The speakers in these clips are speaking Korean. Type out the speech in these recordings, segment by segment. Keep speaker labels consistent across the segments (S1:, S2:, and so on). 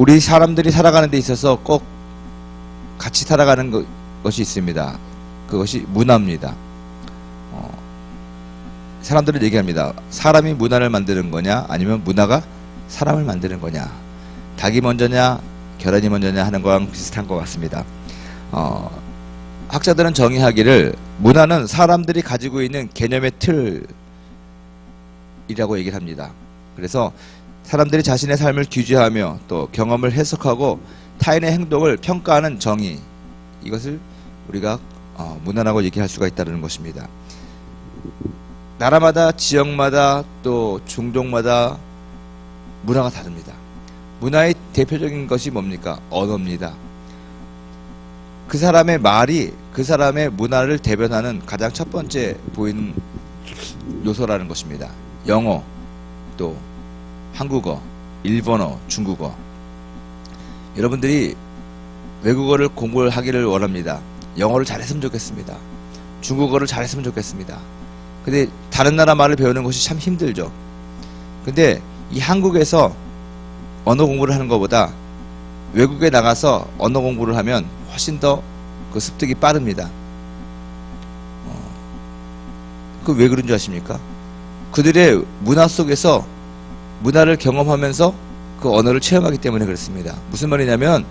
S1: 우리 사람들이 살아가는 데 있어서 꼭 같이 살아가는 것이 있습니다. 그것이 문화입니다. 사람들은 얘기합니다. 사람이 문화를 만드는 거냐 아니면 문화가 사람을 만드는 거냐, 닭이 먼저냐 계란이 먼저냐 하는 거랑 비슷한 것 같습니다. 학자들은 정의하기를 문화는 사람들이 가지고 있는 개념의 틀이라고 얘기를 합니다. 그래서 사람들이 자신의 삶을 규제하며 또 경험을 해석하고 타인의 행동을 평가하는 정의, 이것을 우리가 문화라고 얘기할 수가 있다는 것입니다. 나라마다 지역마다 또 종족마다 문화가 다릅니다. 문화의 대표적인 것이 뭡니까? 언어입니다. 그 사람의 말이 그 사람의 문화를 대변하는 가장 첫 번째 보이는 요소라는 것입니다. 영어, 또 한국어, 일본어, 중국어. 여러분들이 외국어를 공부를 하기를 원합니다. 영어를 잘했으면 좋겠습니다. 중국어를 잘했으면 좋겠습니다. 근데 다른 나라 말을 배우는 것이 참 힘들죠. 근데 이 한국에서 언어 공부를 하는 것보다 외국에 나가서 언어 공부를 하면 훨씬 더 그 습득이 빠릅니다. 그 왜 그런 줄 아십니까? 그들의 문화 속에서 문화를 경험하면서 그 언어를 체험하기 때문에 그렇습니다. 무슨 말이냐면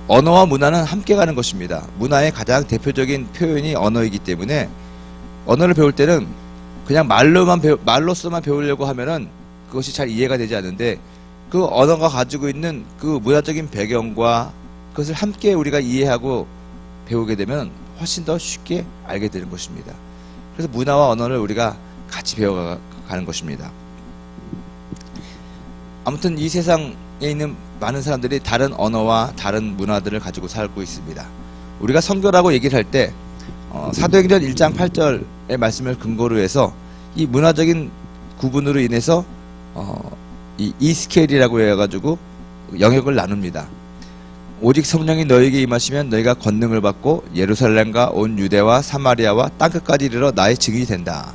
S1: 언어와 문화는 함께 가는 것입니다. 문화의 가장 대표적인 표현이 언어이기 때문에 언어를 배울 때는 그냥 말로서만 배우려고 하면은 그것이 잘 이해가 되지 않는데, 그 언어가 가지고 있는 그 문화적인 배경과 그것을 함께 우리가 이해하고 배우게 되면 훨씬 더 쉽게 알게 되는 것입니다. 그래서 문화와 언어를 우리가 같이 배워가는 것입니다. 아무튼 이 세상에 있는 많은 사람들이 다른 언어와 다른 문화들을 가지고 살고 있습니다. 우리가 선교라고 얘기를 할 때 사도행전 1장 8절의 말씀을 근거로 해서 이 문화적인 구분으로 인해서 이 이스케일이라고 해가지고 영역을 나눕니다. 오직 성령이 너에게 임하시면 너희가 권능을 받고 예루살렘과 온 유대와 사마리아와 땅끝까지 이르러 나의 증인이 된다.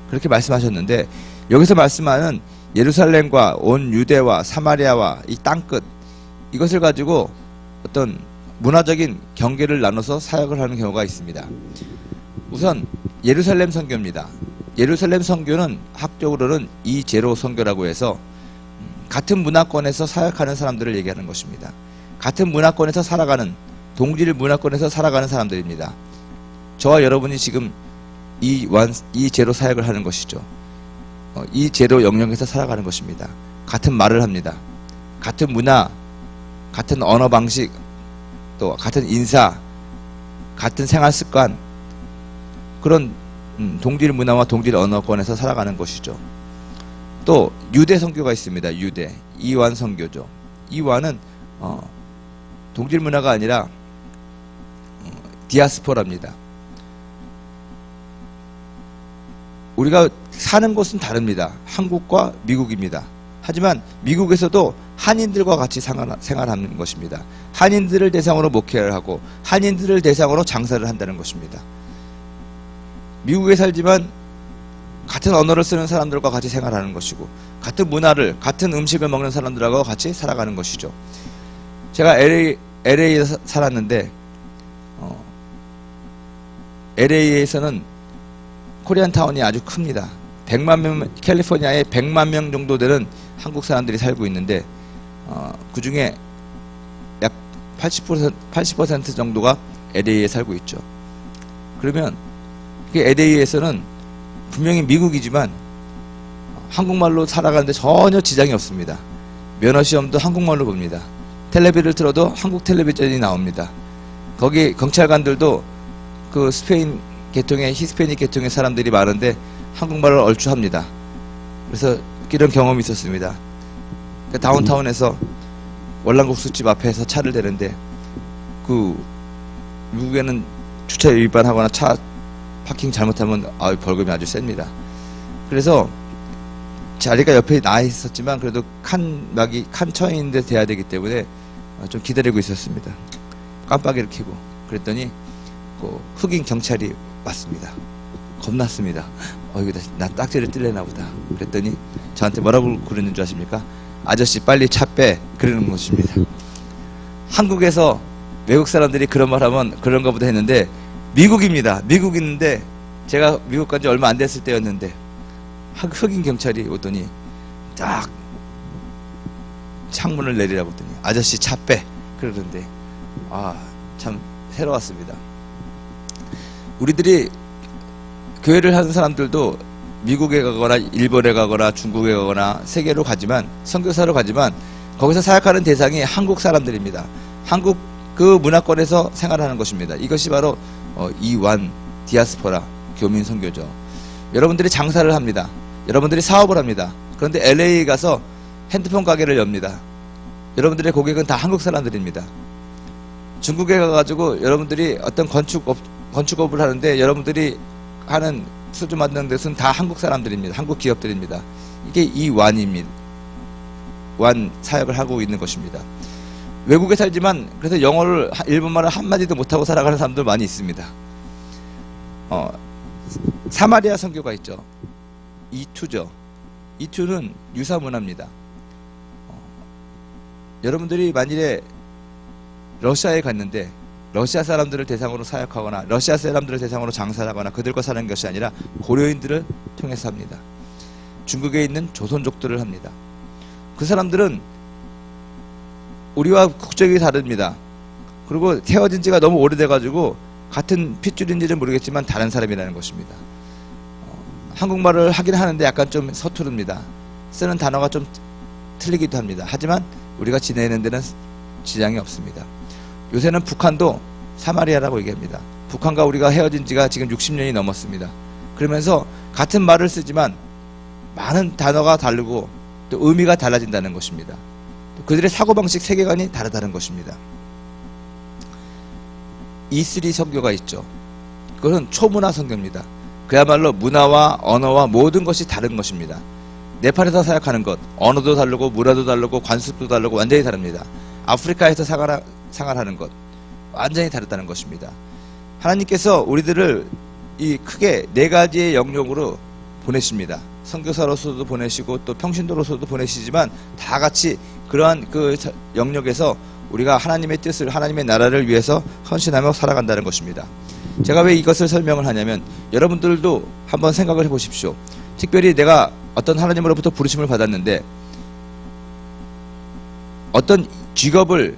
S1: 그렇게 말씀하셨는데, 여기서 말씀하는 예루살렘과 온 유대와 사마리아와 이 땅끝, 이것을 가지고 어떤 문화적인 경계를 나눠서 사역을 하는 경우가 있습니다. 우선 예루살렘 선교입니다. 예루살렘 선교는 학적으로는 이제로 선교라고 해서 같은 문화권에서 사역하는 사람들을 얘기하는 것입니다. 같은 문화권에서 살아가는, 동질 문화권에서 살아가는 사람들입니다. 저와 여러분이 지금 이제로 사역을 하는 것이죠. 이제로 영역에서 살아가는 것입니다. 같은 말을 합니다. 같은 문화, 같은 언어 방식, 또 같은 인사, 같은 생활 습관, 그런 동질 문화와 동질 언어권에서 살아가는 것이죠. 또 유대 선교가 있습니다. 유대 이완 선교죠. 이완은 동질 문화가 아니라 디아스포라입니다. 우리가 사는 곳은 다릅니다. 한국과 미국입니다. 하지만 미국에서도 한인들과 같이 생활하는 것입니다. 한인들을 대상으로 목회를 하고 한인들을 대상으로 장사를 한다는 것입니다. 미국에 살지만 같은 언어를 쓰는 사람들과 같이 생활하는 것이고, 같은 문화를, 같은 음식을 먹는 사람들하고 같이 살아가는 것이죠. 제가 LA에 살았는데 LA에서는 코리안타운이 아주 큽니다. 100만 명, 캘리포니아에 100만 명 정도 되는 한국 사람들이 살고 있는데 그 중에 약 80% 정도가 LA에 살고 있죠. 그러면 LA에서는 분명히 미국이지만 한국말로 살아가는데 전혀 지장이 없습니다. 면허시험도 한국말로 봅니다. 텔레비를 틀어도 한국 텔레비전이 나옵니다. 거기 경찰관들도 그 스페인 계통의, 히스패닉 계통의 사람들이 많은데 한국말을 얼추 합니다. 그래서 이런 경험이 있었습니다. 다운타운에서 월남국수집 앞에서 차를 대는데 그 미국에는 주차 위반하거나 차 파킹 잘못하면 벌금이 아주 셉니다. 그래서 자리가 옆에 나 있었지만 그래도 칸 처인데 돼야 되기 때문에 좀 기다리고 있었습니다. 깜빡이를 켜고 그랬더니 그 흑인 경찰이 왔습니다. 겁났습니다. 이거 나 딱지를 뜰래나 보다. 그랬더니 저한테 뭐라고 그러는 줄 아십니까? 아저씨 빨리 차 빼, 그러는 것입니다. 한국에서 외국 사람들이 그런 말 하면 그런가 보다 했는데, 미국입니다. 미국 있는데, 제가 미국 간 지 얼마 안 됐을 때였는데, 흑인 경찰이 오더니 딱 창문을 내리라고 했더니 아저씨 차 빼, 그러는데 참 새로웠습니다. 우리들이 교회를 하는 사람들도 미국에 가거나 일본에 가거나 중국에 가거나 세계로 가지만, 선교사로 가지만 거기서 사역하는 대상이 한국 사람들입니다. 한국 그 문화권에서 생활하는 것입니다. 이것이 바로 이완 디아스포라 교민 선교죠. 여러분들이 장사를 합니다. 여러분들이 사업을 합니다. 그런데 LA 가서 핸드폰 가게를 엽니다. 여러분들의 고객은 다 한국 사람들입니다. 중국에 가가지고 여러분들이 어떤 건축업을 하는데 여러분들이 하는 수주 만드는 데서는 다 한국 사람들입니다. 한국 기업들입니다. 이게 이완입니다. 완 사역을 하고 있는 것입니다. 외국에 살지만 그래서 영어를, 일본말을 한마디도 못하고 살아가는 사람들 많이 있습니다. 사마리아 선교가 있죠. 이투죠. 이투는 유사문화입니다. 여러분들이 만일에 러시아에 갔는데 러시아 사람들을 대상으로 사역하거나 러시아 사람들을 대상으로 장사를 하거나 그들과 사는 것이 아니라 고려인들을 통해서 합니다. 중국에 있는 조선족들을 합니다. 그 사람들은 우리와 국적이 다릅니다. 그리고 태어진 지가 너무 오래돼가지고 같은 핏줄인지는 모르겠지만 다른 사람이라는 것입니다. 한국말을 하긴 하는데 약간 좀 서투릅니다. 쓰는 단어가 좀 틀리기도 합니다. 하지만 우리가 지내는 데는 지장이 없습니다. 요새는 북한도 사마리아라고 얘기합니다. 북한과 우리가 헤어진 지가 지금 60년이 넘었습니다. 그러면서 같은 말을 쓰지만 많은 단어가 다르고 또 의미가 달라진다는 것입니다. 또 그들의 사고방식, 세계관이 다르다는 것입니다. E3 선교가 있죠. 그것은 초문화 선교입니다. 그야말로 문화와 언어와 모든 것이 다른 것입니다. 네팔에서 사역하는 것, 언어도 다르고 문화도 다르고 관습도 다르고 완전히 다릅니다. 아프리카에서 생활하는 것, 완전히 다르다는 것입니다. 하나님께서 우리들을 이 크게 네 가지의 영역으로 보내십니다. 선교사로서도 보내시고 또 평신도로서도 보내시지만 다 같이 그러한 그 영역에서 우리가 하나님의 뜻을, 하나님의 나라를 위해서 헌신하며 살아간다는 것입니다. 제가 왜 이것을 설명을 하냐면 여러분들도 한번 생각을 해보십시오. 특별히 내가 어떤 하나님으로부터 부르심을 받았는데 어떤 직업을,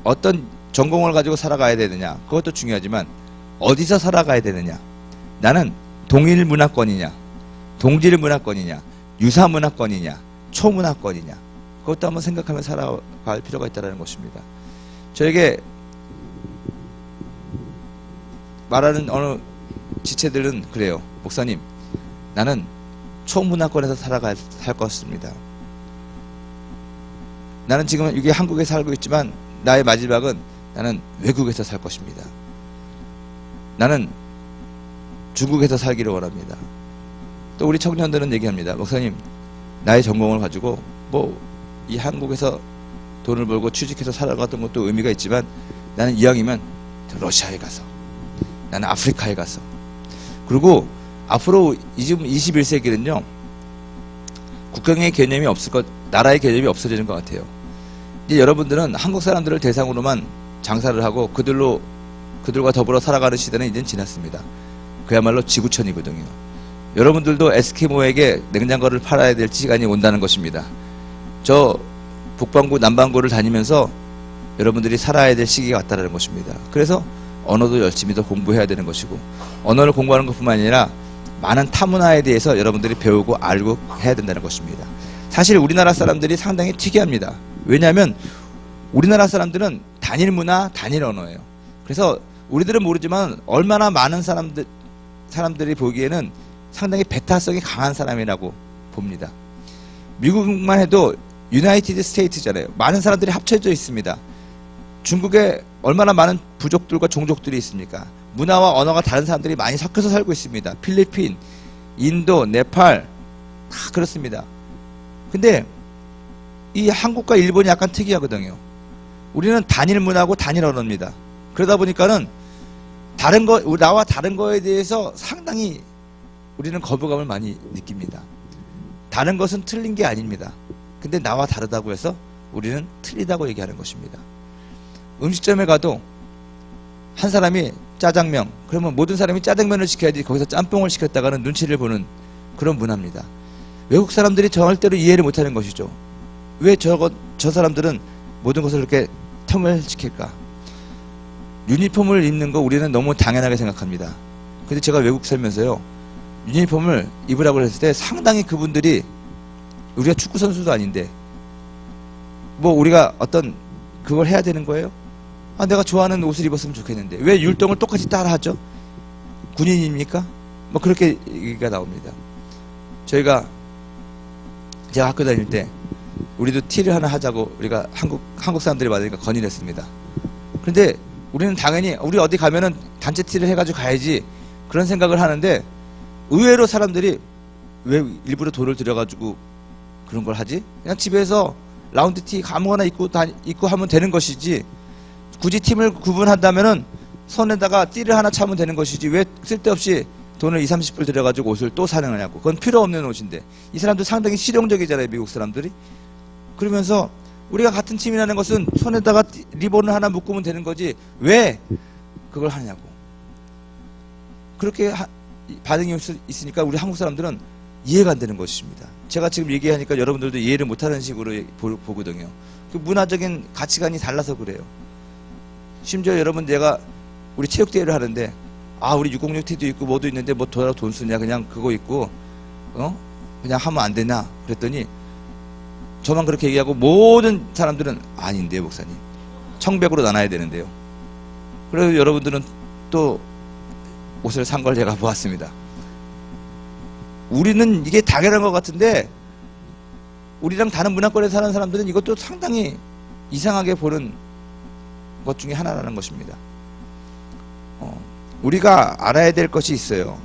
S1: 어떤 전공을 가지고 살아가야 되느냐, 그것도 중요하지만 어디서 살아가야 되느냐, 나는 동일 문화권이냐, 동질 문화권이냐, 유사 문화권이냐, 초문화권이냐, 그것도 한번 생각하며 살아갈 필요가 있다는 것입니다. 저에게 말하는 어느 지체들은 그래요. 목사님, 나는 초문화권에서 살 것입니다. 나는 지금 이게 한국에 살고 있지만 나의 마지막은 나는 외국에서 살 것입니다. 나는 중국에서 살기를 원합니다. 또 우리 청년들은 얘기합니다. 목사님, 나의 전공을 가지고 이 한국에서 돈을 벌고 취직해서 살아갔던 것도 의미가 있지만 나는 이왕이면 러시아에 가서, 나는 아프리카에 가서, 그리고 앞으로 지금 21세기는요 국경의 개념이 나라의 개념이 없어지는 것 같아요. 이제 여러분들은 한국 사람들을 대상으로만 장사를 하고 그들과 더불어 살아가는 시대는 이젠 지났습니다. 그야말로 지구촌이거든요. 여러분들도 에스키모에게 냉장고를 팔아야 될 시간이 온다는 것입니다. 저 북반구 남반구를 다니면서 여러분들이 살아야 될 시기가 왔다는 것입니다. 그래서 언어도 열심히 더 공부해야 되는 것이고, 언어를 공부하는 것뿐만 아니라 많은 타문화에 대해서 여러분들이 배우고 알고 해야 된다는 것입니다. 사실 우리나라 사람들이 상당히 특이합니다. 왜냐하면 우리나라 사람들은 단일 문화, 단일 언어예요. 그래서 우리들은 모르지만 얼마나 많은 사람들이 보기에는 상당히 배타성이 강한 사람이라고 봅니다. 미국만 해도 유나이티드 스테이트잖아요. 많은 사람들이 합쳐져 있습니다. 중국에 얼마나 많은 부족들과 종족들이 있습니까? 문화와 언어가 다른 사람들이 많이 섞여서 살고 있습니다. 필리핀, 인도, 네팔 다 그렇습니다. 근데 이 한국과 일본이 약간 특이하거든요. 우리는 단일 문화고 단일 언어입니다. 그러다 보니까는 나와 다른 거에 대해서 상당히 우리는 거부감을 많이 느낍니다. 다른 것은 틀린 게 아닙니다. 근데 나와 다르다고 해서 우리는 틀리다고 얘기하는 것입니다. 음식점에 가도 한 사람이 짜장면, 그러면 모든 사람이 짜장면을 시켜야지 거기서 짬뽕을 시켰다가는 눈치를 보는 그런 문화입니다. 외국 사람들이 절대로 이해를 못하는 것이죠. 왜 저 사람들은 모든 것을 이렇게 통일시킬까? 유니폼을 입는 거 우리는 너무 당연하게 생각합니다. 근데 제가 외국 살면서요, 유니폼을 입으라고 했을 때 상당히 그분들이, 우리가 축구 선수도 아닌데 뭐 우리가 어떤 그걸 해야 되는 거예요? 아, 내가 좋아하는 옷을 입었으면 좋겠는데 왜 율동을 똑같이 따라 하죠? 군인입니까? 뭐 그렇게 얘기가 나옵니다. 제가 학교 다닐 때 우리도 티를 하나 하자고 우리가 한국 사람들이 많으니까 건의를 했습니다. 그런데 우리는 당연히 우리 어디 가면은 단체 티를 해가지고 가야지 그런 생각을 하는데, 의외로 사람들이 왜 일부러 돈을 들여가지고 그런 걸 하지? 그냥 집에서 라운드 티 아무거나 입고 하면 되는 것이지, 굳이 팀을 구분한다면은 손에다가 띠를 하나 차면 되는 것이지 왜 쓸데없이 돈을 20-30불 들여가지고 옷을 또 사는 거냐고. 그건 필요 없는 옷인데. 이 사람들 상당히 실용적이잖아요, 미국 사람들이. 그러면서 우리가 같은 팀이라는 것은 손에다가 리본을 하나 묶으면 되는 거지 왜 그걸 하냐고. 그렇게 반응이 있으니까 우리 한국 사람들은 이해가 안 되는 것입니다. 제가 지금 얘기하니까 여러분들도 이해를 못하는 식으로 보거든요. 그 문화적인 가치관이 달라서 그래요. 심지어 여러분, 내가 우리 체육대회를 하는데, 아, 우리 606T도 있고 뭐도 있는데 뭐 돈 쓰냐, 그냥 그거 있고 그냥 하면 안 되나 그랬더니 저만 그렇게 얘기하고 모든 사람들은 아닌데요, 목사님, 청백으로 나눠야 되는데요. 그래서 여러분들은 또 옷을 산 걸 제가 보았습니다. 우리는 이게 당연한 것 같은데 우리랑 다른 문화권에 사는 사람들은 이것도 상당히 이상하게 보는 것 중에 하나라는 것입니다. 우리가 알아야 될 것이 있어요.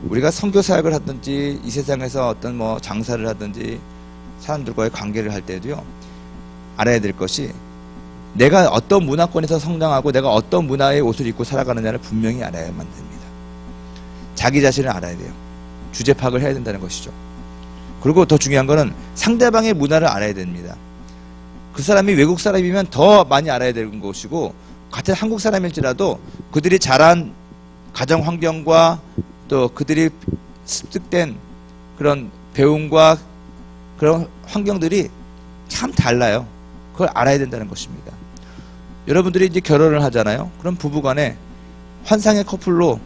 S1: 우리가 선교 사역을 하든지 이 세상에서 어떤 뭐 장사를 하든지 사람들과의 관계를 할 때도요, 알아야 될 것이, 내가 어떤 문화권에서 성장하고 내가 어떤 문화의 옷을 입고 살아가느냐를 분명히 알아야만 됩니다. 자기 자신을 알아야 돼요. 주제 파악을 해야 된다는 것이죠. 그리고 더 중요한 거는 상대방의 문화를 알아야 됩니다. 그 사람이 외국 사람이면 더 많이 알아야 되는 것이고, 같은 한국 사람일지라도 그들이 자란 가정 환경과 또 그들이 습득된 그런 배움과 그런 환경들이 참 달라요. 그걸 알아야 된다는 것입니다. 여러분들이 이제 결혼을 하잖아요. 그럼 부부간에 환상의 커플로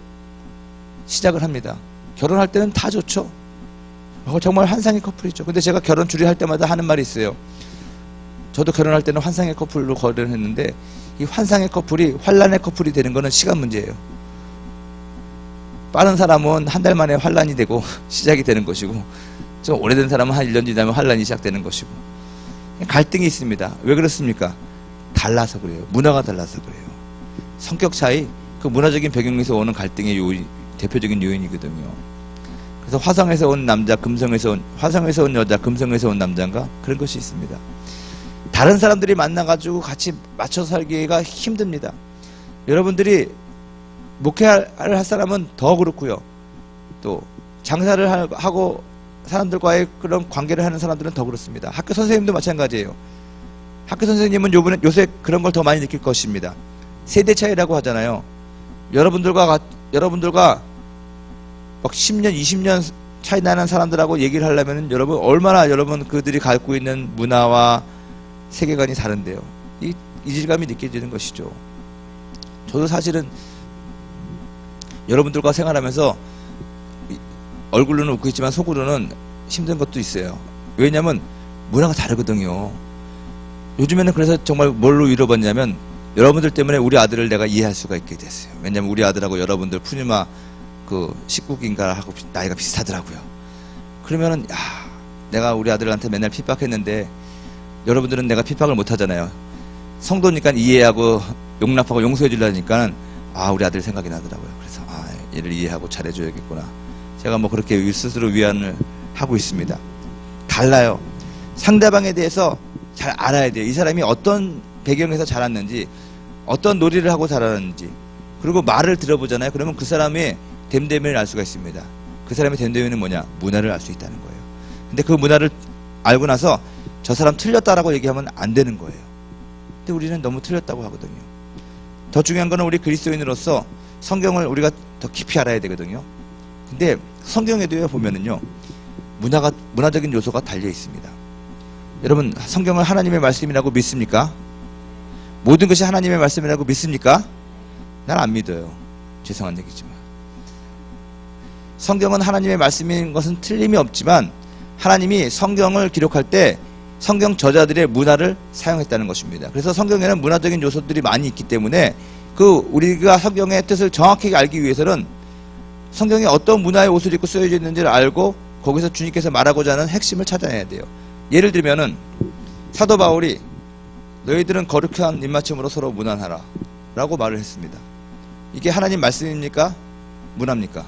S1: 시작을 합니다. 결혼할 때는 다 좋죠. 정말 환상의 커플이죠. 근데 제가 결혼 주례할 때마다 하는 말이 있어요. 저도 결혼할 때는 환상의 커플로 결혼을 했는데, 이 환상의 커플이 환란의 커플이 되는 거는 시간 문제예요. 빠른 사람은 한 달 만에 환란이 되고 시작이 되는 것이고, 좀 오래된 사람은 한 1년 지나면 환란이 시작되는 것이고, 갈등이 있습니다. 왜 그렇습니까? 달라서 그래요. 문화가 달라서 그래요. 성격 차이, 그 문화적인 배경에서 오는 갈등의 대표적인 요인이거든요. 그래서 화성에서 온 남자, 화성에서 온 여자, 금성에서 온 남자인가? 그런 것이 있습니다. 다른 사람들이 만나가지고 같이 맞춰 살기가 힘듭니다. 여러분들이 목회를 할 사람은 더 그렇고요. 또 장사를 하고 사람들과의 그런 관계를 하는 사람들은 더 그렇습니다. 학교 선생님도 마찬가지예요. 학교 선생님은 요새 그런 걸 더 많이 느낄 것입니다. 세대 차이라고 하잖아요. 여러분들과 막 10년, 20년 차이 나는 사람들하고 얘기를 하려면 얼마나 그들이 갖고 있는 문화와 세계관이 다른데요. 이 이질감이 느껴지는 것이죠. 저도 사실은 여러분들과 생활하면서 얼굴로는 웃고 있지만 속으로는 힘든 것도 있어요. 왜냐하면 문화가 다르거든요. 요즘에는 그래서 정말 뭘로 위로받냐면, 여러분들 때문에 우리 아들을 내가 이해할 수가 있게 됐어요. 왜냐하면 우리 아들하고 여러분들 푸뉴마 그 19기인가 하고 나이가 비슷하더라고요. 그러면은 내가 우리 아들한테 맨날 핍박했는데 여러분들은 내가 핍박을 못 하잖아요. 성도니까 이해하고 용납하고 용서해 주려니까 우리 아들 생각이 나더라고요. 그래서 얘를 이해하고 잘해줘야겠구나. 제가 뭐 그렇게 스스로 위안을 하고 있습니다. 달라요. 상대방에 대해서 잘 알아야 돼요. 이 사람이 어떤 배경에서 자랐는지, 어떤 놀이를 하고 자랐는지, 그리고 말을 들어보잖아요. 그러면 그 사람의 됨됨이를 알 수가 있습니다. 그 사람의 됨됨이는 뭐냐? 문화를 알 수 있다는 거예요. 근데 그 문화를 알고 나서 저 사람 틀렸다라고 얘기하면 안 되는 거예요. 근데 우리는 너무 틀렸다고 하거든요. 더 중요한 거는 우리 그리스도인으로서 성경을 우리가 더 깊이 알아야 되거든요. 근데 성경에도 보면은요, 문화적인 요소가 달려 있습니다. 여러분, 성경을 하나님의 말씀이라고 믿습니까? 모든 것이 하나님의 말씀이라고 믿습니까? 난 안 믿어요. 죄송한 얘기지만. 성경은 하나님의 말씀인 것은 틀림이 없지만 하나님이 성경을 기록할 때 성경 저자들의 문화를 사용했다는 것입니다. 그래서 성경에는 문화적인 요소들이 많이 있기 때문에 우리가 성경의 뜻을 정확하게 알기 위해서는 성경에 어떤 문화의 옷을 입고 쓰여져 있는지를 알고 거기서 주님께서 말하고자 하는 핵심을 찾아내야 돼요. 예를 들면은 사도 바울이 너희들은 거룩한 입맞춤으로 서로 문안하라 라고 말을 했습니다. 이게 하나님 말씀입니까? 문화입니까?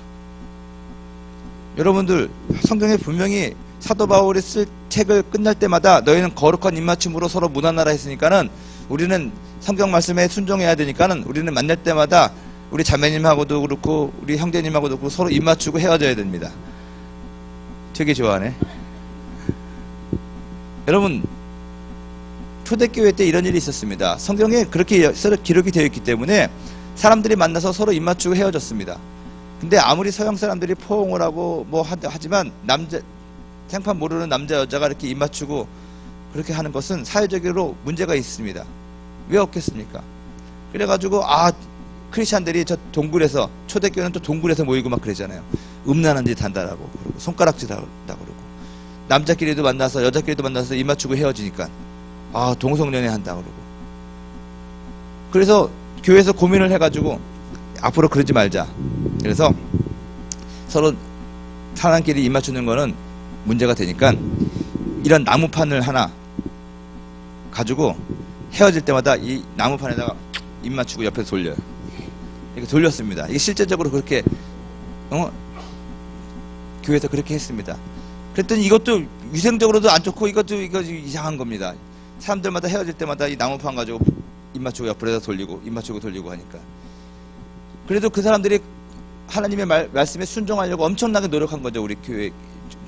S1: 여러분들, 성경에 분명히 사도 바울이 쓸 책을 끝날 때마다 너희는 거룩한 입맞춤으로 서로 문안하라 했으니까는 우리는 성경 말씀에 순종해야 되니까는 우리는 만날 때마다 우리 자매님하고도 그렇고 우리 형제님하고도 그렇고 서로 입맞추고 헤어져야 됩니다. 되게 좋아하네. 여러분, 초대교회 때 이런 일이 있었습니다. 성경에 그렇게 기록이 되어 있기 때문에 사람들이 만나서 서로 입맞추고 헤어졌습니다. 근데 아무리 서양 사람들이 포옹을 하고 뭐 하지만 생판 모르는 남자 여자가 이렇게 입맞추고 그렇게 하는 것은 사회적으로 문제가 있습니다. 왜 없겠습니까? 그래가지고 크리스찬들이 저 동굴에서, 초대교회는 또 동굴에서 모이고 막 그러잖아요. 음란한 짓 한다라고 그러고 손가락질 한다고 그러고 남자끼리도 만나서 여자끼리도 만나서 입맞추고 헤어지니까 동성연애 한다고 그러고. 그래서 교회에서 고민을 해가지고 앞으로 그러지 말자. 그래서 서로 사람끼리 입맞추는 거는 문제가 되니까 이런 나무판을 하나 가지고 헤어질 때마다 이 나무판에다가 입맞추고 옆에서 돌려요. 이렇게 돌렸습니다. 이게 실제적으로 그렇게 교회에서 그렇게 했습니다. 그랬더니 이것도 위생적으로도 안 좋고 이거 이상한 겁니다. 사람들마다 헤어질 때마다 이 나무판 가지고 입맞추고 옆으로 돌리고 입맞추고 돌리고 하니까. 그래도 그 사람들이 하나님의 말씀에 순종하려고 엄청나게 노력한 거죠. 우리 교회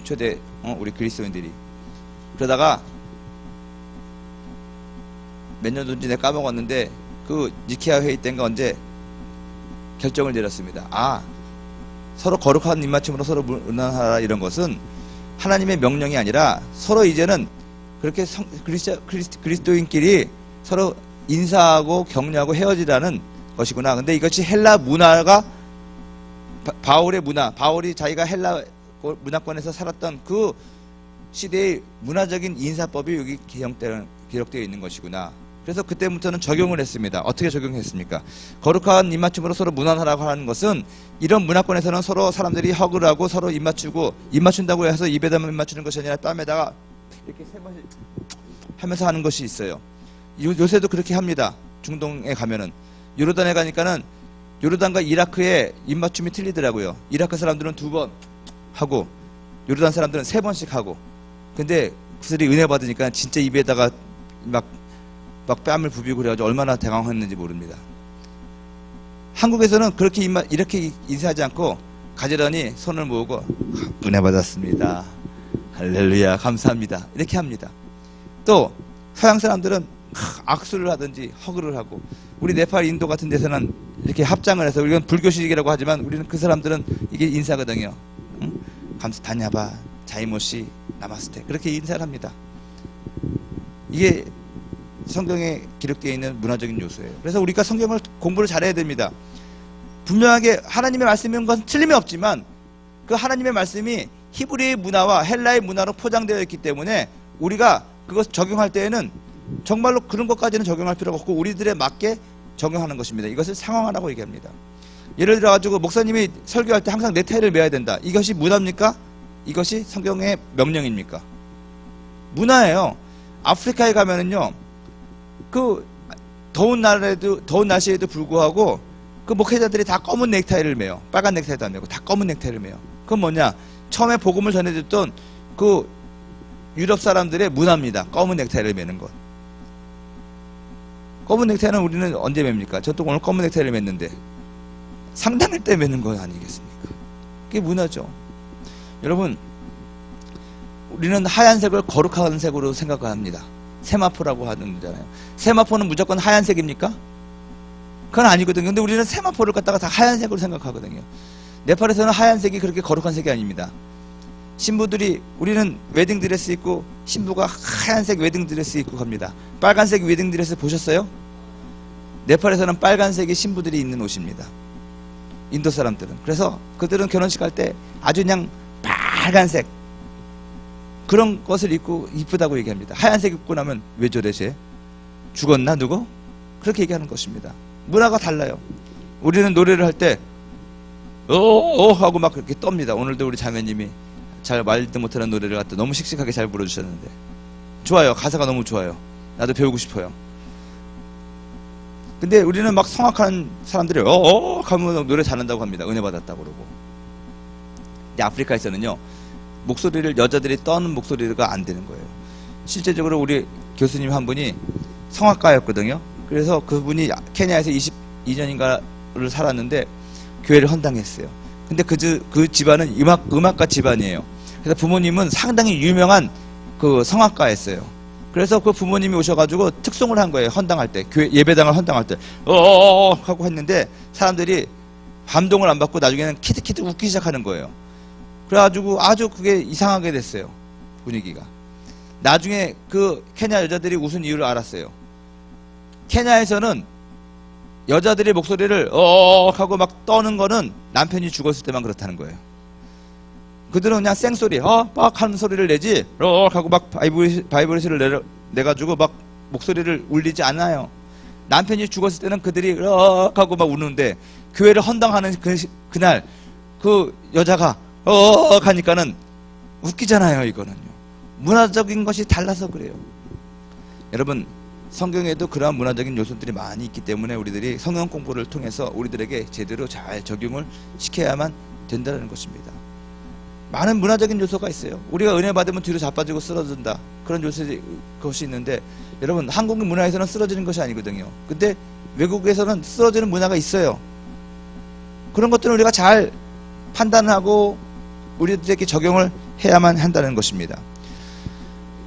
S1: 초대 우리 그리스도인들이. 그러다가 몇 년도인지 내가 까먹었는데 그 니케아 회의 때인가 언제 결정을 내렸습니다. 서로 거룩한 입맞춤으로 서로 문안하라 이런 것은 하나님의 명령이 아니라 서로 이제는 그렇게 그리스도인끼리 서로 인사하고 격려하고 헤어지라는 것이구나. 근데 이것이 헬라 문화가 바울의 문화, 바울이 자기가 헬라 문화권에서 살았던 그 시대의 문화적인 인사법이 여기 기록되어 있는 것이구나. 그래서 그때부터는 적용을 했습니다. 어떻게 적용했습니까? 거룩한 입맞춤으로 서로 문안하라고 하는 것은 이런 문화권에서는 서로 사람들이 허그를 하고 서로 입맞춘다고 해서 입에다 입맞추는 것이 아니라 뺨에다가 이렇게 세 번씩 하면서 하는 것이 있어요. 요새도 그렇게 합니다. 중동에 가면은. 요르단에 가니까는 요르단과 이라크의 입맞춤이 틀리더라고요. 이라크 사람들은 2번 하고 요르단 사람들은 3번씩 하고. 근데 그들이 은혜 받으니까 진짜 입에다가 막 뺨을 부비고 그래가지고 얼마나 당황했는지 모릅니다. 한국에서는 그렇게 이렇게 인사하지 않고 가지런히 손을 모으고 은혜 받았습니다. 할렐루야 감사합니다. 이렇게 합니다. 또 서양 사람들은 악수를 하든지 허그를 하고, 우리 네팔 인도 같은 데서는 이렇게 합장을 해서, 우리는 불교식이라고 하지만 우리는 그 사람들은 이게 인사거든요. 감사 다냐바 자이모시 나마스테 그렇게 인사를 합니다. 이게 성경에 기록되어 있는 문화적인 요소예요. 그래서 우리가 성경을 공부를 잘해야 됩니다. 분명하게 하나님의 말씀인 건 틀림이 없지만 그 하나님의 말씀이 히브리의 문화와 헬라의 문화로 포장되어 있기 때문에 우리가 그것 적용할 때에는 정말로 그런 것까지는 적용할 필요가 없고 우리들에 맞게 적용하는 것입니다. 이것을 상황화라고 얘기합니다. 예를 들어 가지고 목사님이 설교할 때 항상 넥타이를 매야 된다. 이것이 문화입니까? 이것이 성경의 명령입니까? 문화예요. 아프리카에 가면은요, 그 더운 날씨에도 불구하고 그 목회자들이 다 검은 넥타이를 매요. 빨간 넥타이도 안 매고 다 검은 넥타이를 매요. 그건 뭐냐? 처음에 복음을 전해줬던 그 유럽 사람들의 문화입니다. 검은 넥타이를 매는 것. 검은 넥타이는 우리는 언제 맵니까? 저 또 오늘 검은 넥타이를 맸는데 상당할 때 매는 거 아니겠습니까? 그게 문화죠. 여러분, 우리는 하얀색을 거룩한 색으로 생각합니다. 세마포라고 하는 거잖아요. 세마포는 무조건 하얀색입니까? 그건 아니거든요. 근데 우리는 세마포를 갖다가 다 하얀색으로 생각하거든요. 네팔에서는 하얀색이 그렇게 거룩한 색이 아닙니다. 신부들이, 우리는 웨딩드레스 입고 신부가 하얀색 웨딩드레스 입고 갑니다. 빨간색 웨딩드레스 보셨어요? 네팔에서는 빨간색이 신부들이 입는 옷입니다. 인도 사람들은. 그래서 그들은 결혼식 할 때 아주 그냥 빨간색 그런 것을 입고 이쁘다고 얘기합니다. 하얀색 입고 나면 왜 저래 쟤? 죽었나 누구? 그렇게 얘기하는 것입니다. 문화가 달라요. 우리는 노래를 할 때 하고 막 그렇게 떱니다. 오늘도 우리 자매님이 잘 말도 못하는 노래를 갖다 너무 씩씩하게 잘 불러주셨는데 좋아요. 가사가 너무 좋아요. 나도 배우고 싶어요. 근데 우리는 막 성악하는 사람들이 하면 노래 잘한다고 합니다. 은혜 받았다고 그러고. 근데 아프리카에서는요, 목소리를, 여자들이 떠는 목소리가 안 되는 거예요. 실제적으로 우리 교수님 한 분이 성악가였거든요. 그래서 그분이 케냐에서 22년인가를 살았는데 교회를 헌당했어요. 근데 그 집안은 음악가 집안이에요. 그래서 부모님은 상당히 유명한 그 성악가였어요. 그래서 그 부모님이 오셔가지고 특송을 한 거예요. 헌당할 때, 교회 예배당을 헌당할 때 하고 했는데 사람들이 감동을 안 받고 나중에는 키득키득 웃기 시작하는 거예요. 그래가지고 아주 그게 이상하게 됐어요. 분위기가. 나중에 그 케냐 여자들이 웃은 이유를 알았어요. 케냐에서는 여자들의 목소리를 하고 막 떠는 거는 남편이 죽었을 때만 그렇다는 거예요. 그들은 그냥 생소리, 막 하는 소리를 내지, 하고 막 바이브레이션을 내가지고 막 목소리를 울리지 않아요. 남편이 죽었을 때는 그들이 하고 막 우는데, 교회를 헌당하는 그날, 그 여자가 하니까는 웃기잖아요, 이거는요. 문화적인 것이 달라서 그래요. 여러분, 성경에도 그러한 문화적인 요소들이 많이 있기 때문에 우리들이 성경 공부를 통해서 우리들에게 제대로 잘 적용을 시켜야만 된다는 것입니다. 많은 문화적인 요소가 있어요. 우리가 은혜 받으면 뒤로 자빠지고 쓰러진다. 그런 것이 있는데, 여러분, 한국 문화에서는 쓰러지는 것이 아니거든요. 근데 외국에서는 쓰러지는 문화가 있어요. 그런 것들은 우리가 잘 판단하고 우리들에게 적용을 해야만 한다는 것입니다.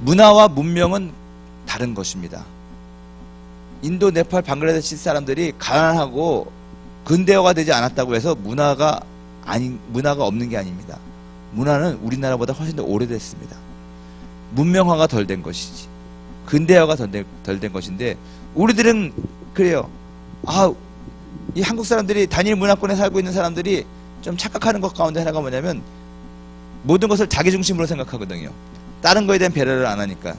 S1: 문화와 문명은 다른 것입니다. 인도, 네팔, 방글라데시 사람들이 가난하고 근대화가 되지 않았다고 해서 문화가 없는 게 아닙니다. 문화는 우리나라보다 훨씬 더 오래됐습니다. 문명화가 덜 된 것이지, 근대화가 덜 된 것인데, 우리들은 그래요. 이 한국 사람들이, 단일 문화권에 살고 있는 사람들이 좀 착각하는 것 가운데 하나가 뭐냐면, 모든 것을 자기 중심으로 생각하거든요. 다른 거에 대한 배려를 안 하니까.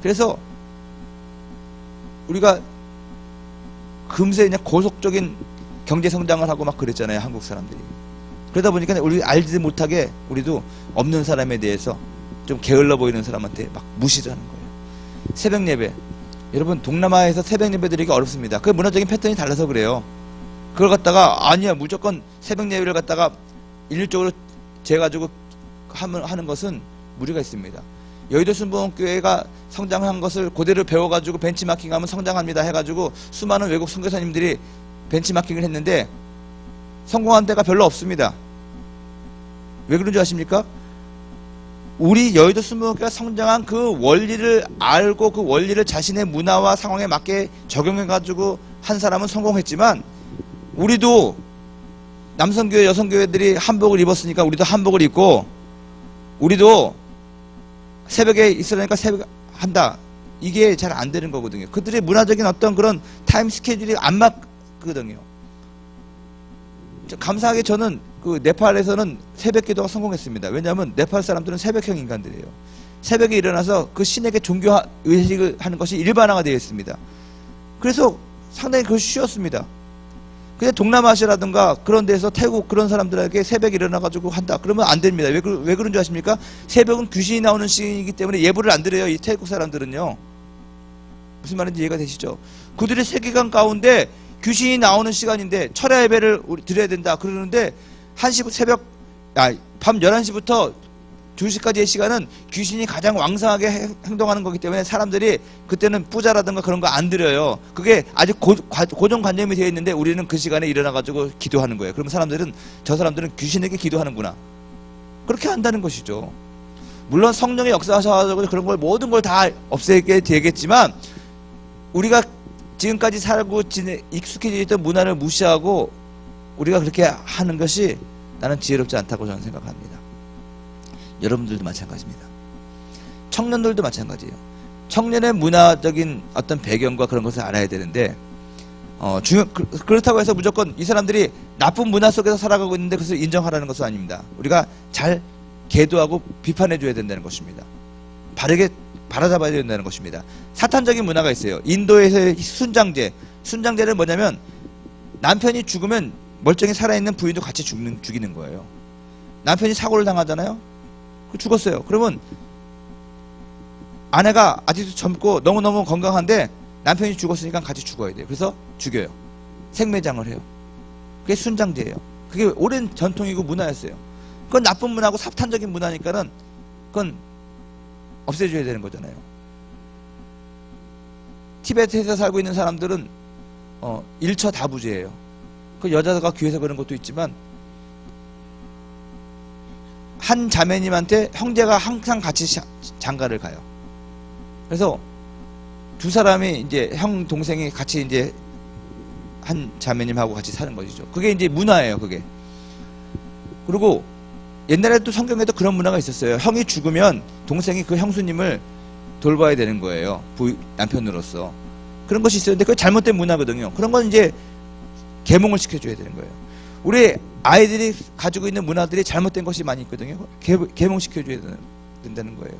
S1: 그래서 우리가 금세 그냥 고속적인 경제 성장을 하고 막 그랬잖아요, 한국 사람들이. 그러다 보니까 우리 알지 못하게 우리도 없는 사람에 대해서 좀 게을러 보이는 사람한테 막 무시를 하는 거예요. 새벽 예배, 여러분, 동남아에서 새벽 예배 드리기 어렵습니다. 그 문화적인 패턴이 달라서 그래요. 그걸 갖다가 아니야, 무조건 새벽 예배를 갖다가 일률적으로 재가지고 하는 것은 무리가 있습니다. 여의도 순복음교회가 성장한 것을 그대로 배워가지고 벤치마킹하면 성장합니다 해가지고 수많은 외국 선교사님들이 벤치마킹을 했는데 성공한 데가 별로 없습니다. 왜 그런 줄 아십니까? 우리 여의도 순복음교회가 성장한 그 원리를 알고 그 원리를 자신의 문화와 상황에 맞게 적용해가지고 한 사람은 성공했지만, 우리도 남성교회, 여성교회들이 한복을 입었으니까 우리도 한복을 입고, 우리도 새벽에 있으려니까 새벽에 한다. 이게 잘 안 되는 거거든요. 그들의 문화적인 어떤 그런 타임 스케줄이 안 맞거든요. 감사하게 저는 그 네팔에서는 새벽 기도가 성공했습니다. 왜냐하면 네팔 사람들은 새벽형 인간들이에요. 새벽에 일어나서 그 신에게 종교 의식을 하는 것이 일반화가 되어 있습니다. 그래서 상당히 그것이 쉬웠습니다. 근데 동남아시아라든가 그런 데서 태국 그런 사람들에게 새벽에 일어나가지고 한다. 그러면 안 됩니다. 왜 그런 줄 아십니까? 새벽은 귀신이 나오는 시간이기 때문에 예불을 안 드려요. 이 태국 사람들은요. 무슨 말인지 이해가 되시죠? 그들의 세계관 가운데 귀신이 나오는 시간인데 철야 예배를 드려야 된다. 그러는데 밤 11시부터 2시까지의 시간은 귀신이 가장 왕성하게 행동하는 거기 때문에 사람들이 그때는 뿌자라든가 그런 거 안 드려요. 그게 아주 고정관념이 되어 있는데 우리는 그 시간에 일어나가지고 기도하는 거예요. 그러면 저 사람들은 귀신에게 기도하는구나. 그렇게 한다는 것이죠. 물론 성령의 역사하셔가지고 그런 걸 모든 걸 다 없애게 되겠지만 우리가 지금까지 살고 익숙해져 있던 문화를 무시하고 우리가 그렇게 하는 것이 나는 지혜롭지 않다고 저는 생각합니다. 여러분들도 마찬가지입니다. 청년들도 마찬가지예요. 청년의 문화적인 어떤 배경과 그런 것을 알아야 되는데 그렇다고 해서 무조건 이 사람들이 나쁜 문화 속에서 살아가고 있는데 그것을 인정하라는 것은 아닙니다. 우리가 잘 계도하고 비판해 줘야 된다는 것입니다. 바르게 바라잡아야 된다는 것입니다. 사탄적인 문화가 있어요. 인도에서의 순장제는 뭐냐면 남편이 죽으면 멀쩡히 살아있는 부인도 같이 죽이는 거예요. 남편이 사고를 당하잖아요. 죽었어요. 그러면 아내가 아직도 젊고 너무너무 건강한데 남편이 죽었으니까 같이 죽어야 돼요. 그래서 죽여요. 생매장을 해요. 그게 순장제예요. 그게 오랜 전통이고 문화였어요. 그건 나쁜 문화고 사탄적인 문화니까는 그건 없애줘야 되는 거잖아요. 티베트에서 살고 있는 사람들은 일처다부제예요. 그 여자가 귀해서 그런 것도 있지만 한 자매님한테 형제가 항상 같이 장가를 가요. 그래서 두 사람이 이제 형 동생이 같이 이제 한 자매님하고 같이 사는 것이죠. 그게 이제 문화예요. 그게. 그리고 옛날에도 성경에도 그런 문화가 있었어요. 형이 죽으면 동생이 그 형수님을 돌봐야 되는 거예요. 남편으로서. 그런 것이 있었는데 그게 잘못된 문화거든요. 그런 건 이제 계몽을 시켜줘야 되는 거예요. 우리 아이들이 가지고 있는 문화들이 잘못된 것이 많이 있거든요. 계몽시켜줘야 된다는 거예요.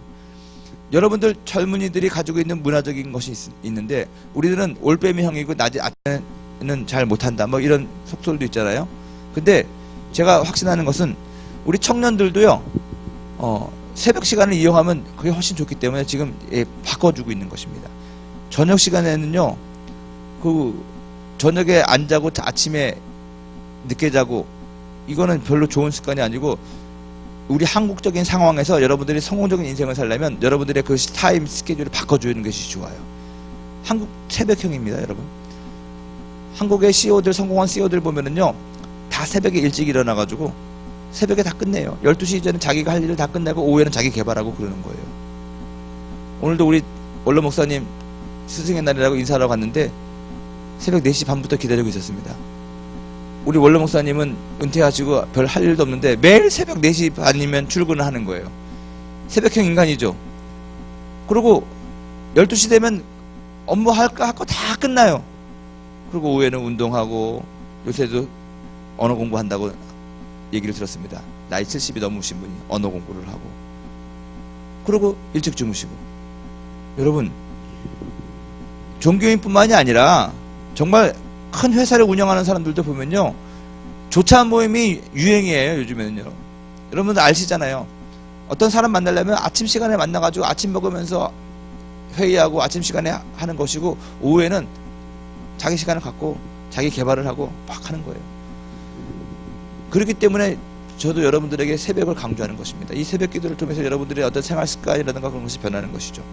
S1: 여러분들 젊은이들이 가지고 있는 문화적인 것이 있는데 우리들은 올빼미 형이고 낮에 아침에는 잘 못한다 뭐 이런 속설도 있잖아요. 근데 제가 확신하는 것은 우리 청년들도요 새벽 시간을 이용하면 그게 훨씬 좋기 때문에 지금 바꿔주고 있는 것입니다. 저녁 시간에는요 그 저녁에 안 자고 아침에 늦게 자고 이거는 별로 좋은 습관이 아니고 우리 한국적인 상황에서 여러분들이 성공적인 인생을 살려면 여러분들의 그 타임 스케줄을 바꿔주는 것이 좋아요. 한국 새벽형입니다, 여러분. 한국의 CEO들, 성공한 CEO들 보면은요, 다 새벽에 일찍 일어나가지고 새벽에 다 끝내요. 12시 이전에 자기가 할 일을 다 끝내고 오후에는 자기 개발하고 그러는 거예요. 오늘도 우리 원로 목사님 스승의 날이라고 인사하러 갔는데 새벽 4시 반부터 기다리고 있었습니다. 우리 원로 목사님은 은퇴하시고 별 할 일도 없는데 매일 새벽 4시 반이면 출근을 하는 거예요. 새벽형 인간이죠. 그리고 12시 되면 업무 할 거 다 끝나요. 그리고 오후에는 운동하고 요새도 언어 공부한다고 얘기를 들었습니다. 나이 70이 넘으신 분이 언어 공부를 하고 그리고 일찍 주무시고. 여러분 종교인뿐만이 아니라 정말 큰 회사를 운영하는 사람들도 보면요 조찬 모임이 유행이에요. 요즘에는요. 여러분들 아시잖아요. 어떤 사람 만나려면 아침 시간에 만나가지고 아침 먹으면서 회의하고 아침 시간에 하는 것이고 오후에는 자기 시간을 갖고 자기 개발을 하고 막 하는 거예요. 그렇기 때문에 저도 여러분들에게 새벽을 강조하는 것입니다. 이 새벽 기도를 통해서 여러분들의 어떤 생활 습관이라든가 그런 것이 변하는 것이죠.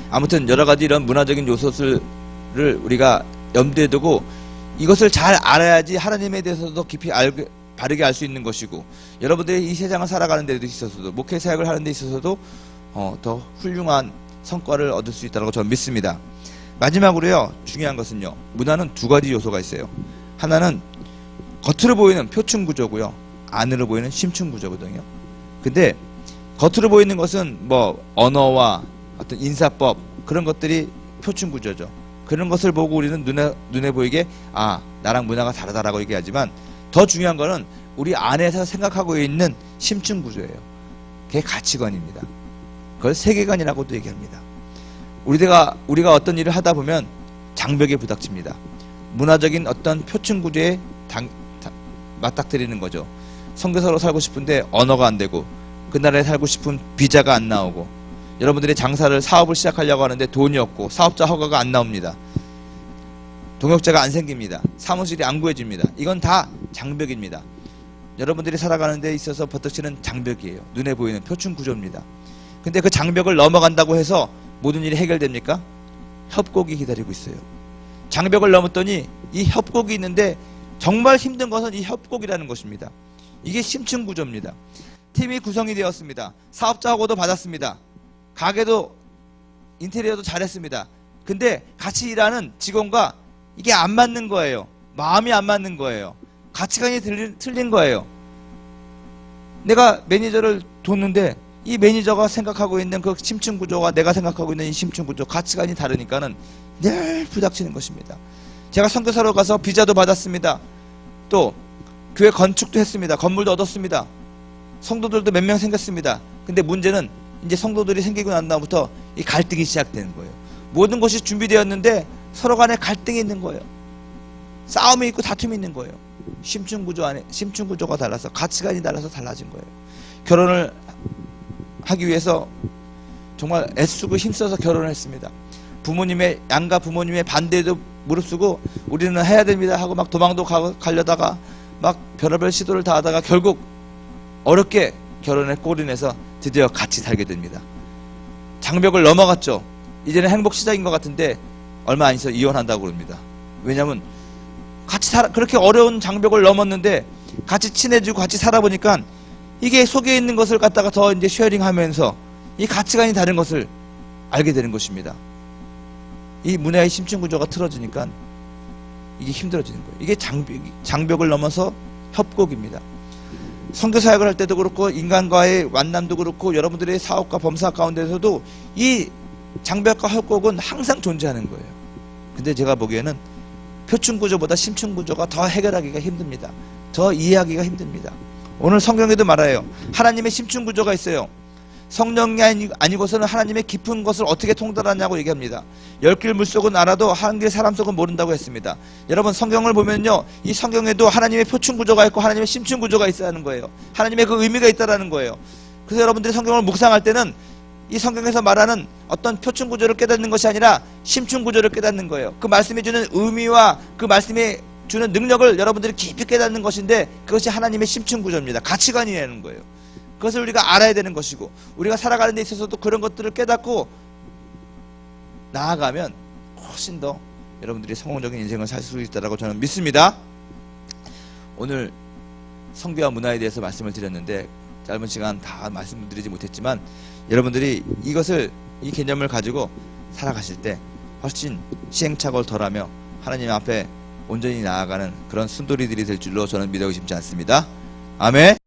S1: 아무튼 여러가지 이런 문화적인 요소를 우리가 염두에 두고 이것을 잘 알아야지 하나님에 대해서도 깊이 바르게 알 수 있는 것이고 여러분들이 이 세상을 살아가는 데 있어서도 목회 사역을 하는 데 있어서도 더 훌륭한 성과를 얻을 수 있다고 저는 믿습니다. 마지막으로요 중요한 것은요 문화는 두 가지 요소가 있어요. 하나는 겉으로 보이는 표층 구조고요 안으로 보이는 심층 구조거든요. 근데 겉으로 보이는 것은 뭐 언어와 어떤 인사법 그런 것들이 표층 구조죠. 그런 것을 보고 우리는 눈에 보이게 아 나랑 문화가 다르다라고 얘기하지만 더 중요한 거는 우리 안에서 생각하고 있는 심층 구조예요. 그게 가치관입니다. 그걸 세계관이라고도 얘기합니다. 우리가 어떤 일을 하다 보면 장벽에 부닥칩니다. 문화적인 어떤 표층 구조에 맞닥뜨리는 거죠. 선교사로 살고 싶은데 언어가 안 되고 그 나라에 살고 싶은 비자가 안 나오고 여러분들이 사업을 시작하려고 하는데 돈이 없고 사업자 허가가 안 나옵니다. 동역자가 안 생깁니다. 사무실이 안 구해집니다. 이건 다 장벽입니다. 여러분들이 살아가는 데 있어서 버텨치는 장벽이에요. 눈에 보이는 표층 구조입니다. 근데 그 장벽을 넘어간다고 해서 모든 일이 해결됩니까? 협곡이 기다리고 있어요. 장벽을 넘었더니 이 협곡이 있는데 정말 힘든 것은 이 협곡이라는 것입니다. 이게 심층 구조입니다. 팀이 구성이 되었습니다. 사업자하고도 받았습니다. 가게도 인테리어도 잘했습니다. 근데 같이 일하는 직원과 이게 안 맞는 거예요. 마음이 안 맞는 거예요. 가치관이 틀린 거예요. 내가 매니저를 뒀는데 이 매니저가 생각하고 있는 그 심층 구조와 내가 생각하고 있는 이 심층 구조, 가치관이 다르니까는 늘 부닥치는 것입니다. 제가 선교사로 가서 비자도 받았습니다. 또 교회 건축도 했습니다. 건물도 얻었습니다. 성도들도 몇 명 생겼습니다. 근데 문제는 이제 성도들이 생기고 난 다음부터 이 갈등이 시작되는 거예요. 모든 것이 준비되었는데 서로 간에 갈등이 있는 거예요. 싸움이 있고 다툼이 있는 거예요. 심층 구조가 달라서, 가치관이 달라서 달라진 거예요. 결혼을 하기 위해서 정말 애쓰고 힘써서 결혼을 했습니다. 양가 부모님의 반대에도 무릅쓰고 우리는 해야 됩니다 하고 막 도망도 가려다가 막 별의별 시도를 다 하다가 결국 어렵게 결혼에 꼴이 내서 드디어 같이 살게 됩니다. 장벽을 넘어갔죠. 이제는 행복 시작인 것 같은데 얼마 안 있어 이혼한다고 그럽니다. 왜냐하면 그렇게 어려운 장벽을 넘었는데 같이 친해지고 같이 살아보니까 이게 속에 있는 것을 갖다가 더 이제 쉐어링하면서 이 가치관이 다른 것을 알게 되는 것입니다. 이 문화의 심층 구조가 틀어지니까 이게 힘들어지는 거예요. 이게 장벽을 넘어서 협곡입니다. 선교 사역을 할 때도 그렇고 인간과의 만남도 그렇고 여러분들의 사업과 범사 가운데서도 이 장벽과 협곡은 항상 존재하는 거예요. 근데 제가 보기에는 표층 구조보다 심층 구조가 더 해결하기가 힘듭니다. 더 이해하기가 힘듭니다. 오늘 성경에도 말해요. 하나님의 심층 구조가 있어요. 성령이 아니고서는 하나님의 깊은 것을 어떻게 통달하냐고 얘기합니다. 10길 물속은 알아도 한 길 사람 속은 모른다고 했습니다. 여러분 성경을 보면요, 이 성경에도 하나님의 표층 구조가 있고 하나님의 심층 구조가 있어야 하는 거예요. 하나님의 그 의미가 있다라는 거예요. 그래서 여러분들이 성경을 묵상할 때는 이 성경에서 말하는 어떤 표층 구조를 깨닫는 것이 아니라 심층 구조를 깨닫는 거예요. 그 말씀이 주는 의미와 그 말씀이 주는 능력을 여러분들이 깊이 깨닫는 것인데 그것이 하나님의 심층 구조입니다. 가치관이라는 거예요. 그것을 우리가 알아야 되는 것이고 우리가 살아가는 데 있어서도 그런 것들을 깨닫고 나아가면 훨씬 더 여러분들이 성공적인 인생을 살 수 있다고 저는 믿습니다. 오늘 성교와 문화에 대해서 말씀을 드렸는데 짧은 시간 다 말씀드리지 못했지만 여러분들이 이 개념을 가지고 살아가실 때 훨씬 시행착오를 덜하며 하나님 앞에 온전히 나아가는 그런 순돌이들이 될 줄로 저는 믿어 의심치 않습니다. 아멘.